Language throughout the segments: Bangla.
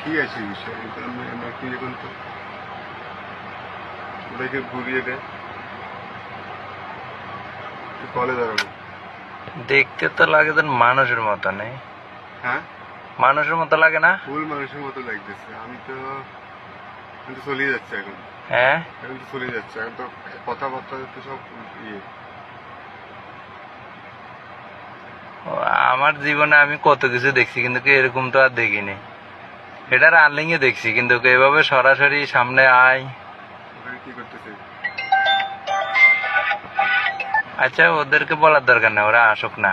কি আছে বিষয় এটা আমরা কি এখন তো ওদেরকে ঘুরিয়ে দেয় কলে দাঁড়াবো। দেখতে তো লাগে যেন মানুষের মতো নেই, হ্যাঁ মানুষের মতো লাগে না? ফুল মানুষের মতো লাগতেছে। আমি তো চলে যাচ্ছে এখন। হ্যাঁ, এখন তো চলে যাচ্ছে, এখন তো কথাবার্তা তো সব ইয়ে। ও, আমার জীবনে আমি কত কিছু দেখছি কিন্তু কি এরকম তো আর দেখিনি। এটা রানিং এ দেখছি কিন্তু কি এভাবে সরাসরি সামনে আয়। ওখানে কি করতেছে? আচ্ছা, ওদেরকে বলার দরকার না, ওরা আসুক না।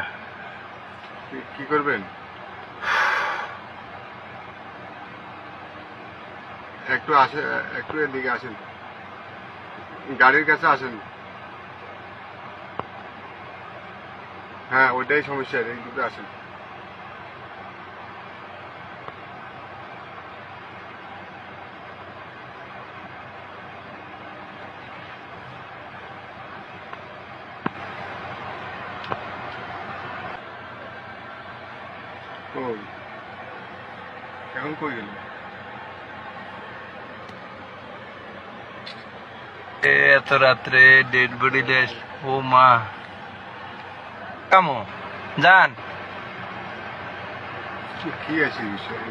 কি করবেন? একটু আসে, একটু এদিকে আসেন, গাড়ির কাছে আসেন। হ্যাঁ ওইটাই সমস্যা, এই দুটো আসেন। কই এখন কই গেল? এত রাত্রে ডেড বডি দেশ, ও মা কামো জান। কি আছে বিষয়?